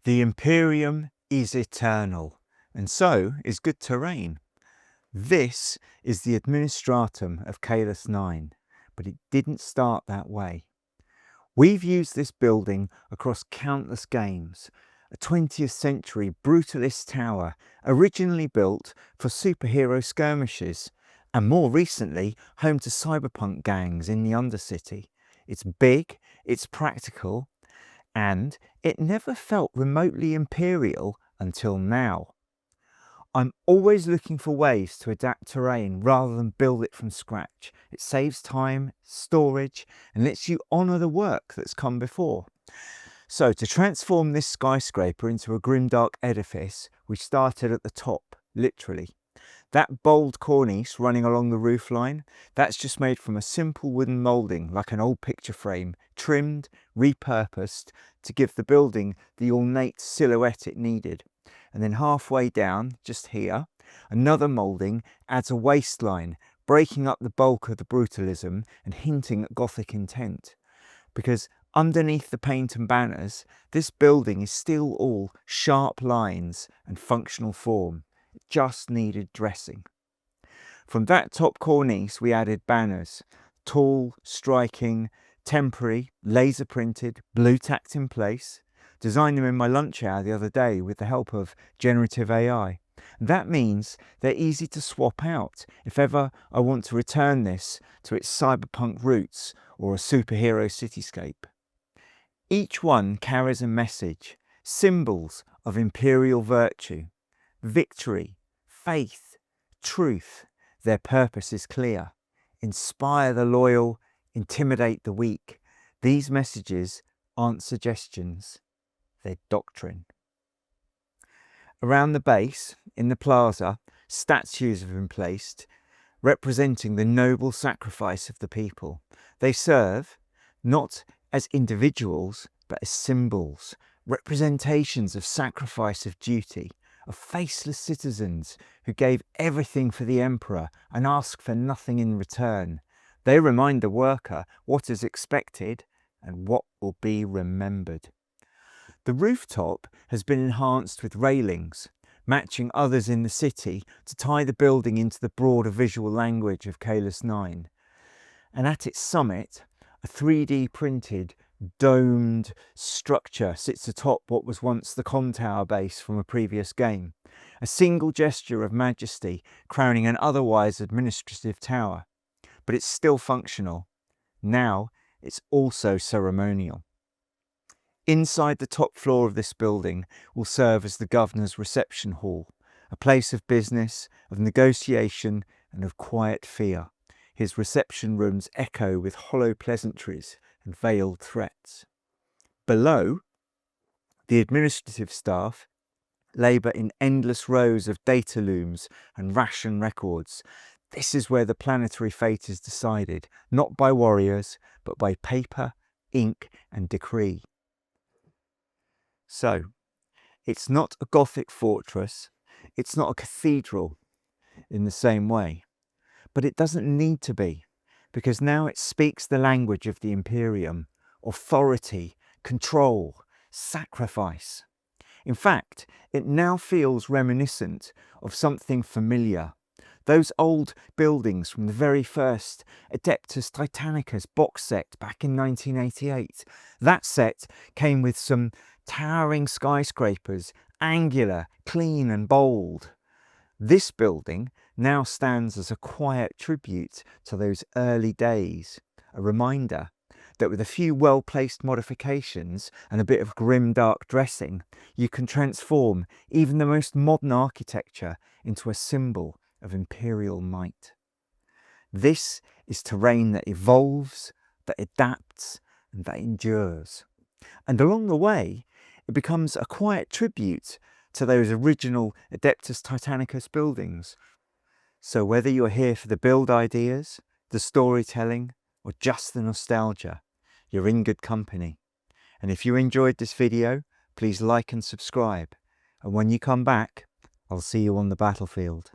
The Imperium is eternal, and so is good terrain. This is the Administratum of Kaelus 9, but it didn't start that way. We've used this building across countless games, a 20th century brutalist tower originally built for superhero skirmishes, and more recently home to cyberpunk gangs in the Undercity. It's big, it's practical, and it never felt remotely imperial until now. I'm always looking for ways to adapt terrain rather than build it from scratch. It saves time, storage, and lets you honour the work that's come before. So to transform this skyscraper into a grimdark edifice, we started at the top, literally. That bold cornice running along the roofline, that's just made from a simple wooden moulding like an old picture frame, trimmed, repurposed to give the building the ornate silhouette it needed. And then halfway down, just here, another moulding adds a waistline, breaking up the bulk of the brutalism and hinting at Gothic intent. Because underneath the paint and banners, this building is still all sharp lines and functional form. It just needed dressing. From that top cornice, we added banners, tall, striking, temporary, laser printed, blue tacked in place. Designed them in my lunch hour the other day with the help of generative AI. That means they're easy to swap out if ever I want to return this to its cyberpunk roots or a superhero cityscape. Each one carries a message, symbols of imperial virtue, victory, faith, truth. Their purpose is clear. Inspire the loyal, intimidate the weak. These messages aren't suggestions. Their doctrine. Around the base, in the plaza, statues have been placed, representing the noble sacrifice of the people. They serve not as individuals, but as symbols, representations of sacrifice of duty, of faceless citizens who gave everything for the emperor and ask for nothing in return. They remind the worker what is expected and what will be remembered. The rooftop has been enhanced with railings, matching others in the city to tie the building into the broader visual language of Kaelus 9. And at its summit, a 3D printed, domed structure sits atop what was once the con tower base from a previous game. A single gesture of majesty crowning an otherwise administrative tower. But it's still functional. Now it's also ceremonial. Inside the top floor of this building will serve as the governor's reception hall, a place of business, of negotiation and of quiet fear. His reception rooms echo with hollow pleasantries and veiled threats. Below, the administrative staff labour in endless rows of data looms and ration records. This is where the planetary fate is decided, not by warriors, but by paper, ink and decree. So, it's not a Gothic fortress, it's not a cathedral in the same way, but it doesn't need to be, because now it speaks the language of the Imperium, authority, control, sacrifice. In fact, it now feels reminiscent of something familiar. Those old buildings from the very first Adeptus Titanicus box set back in 1988. That set came with some towering skyscrapers, angular, clean and bold. This building now stands as a quiet tribute to those early days, a reminder that with a few well-placed modifications and a bit of grimdark dressing, you can transform even the most modern architecture into a symbol of imperial might. This is terrain that evolves, that adapts, and that endures. And along the way, it becomes a quiet tribute to those original Adeptus Titanicus buildings. So whether you're here for the build ideas, the storytelling, or just the nostalgia, you're in good company. And if you enjoyed this video, please like and subscribe. And when you come back, I'll see you on the battlefield.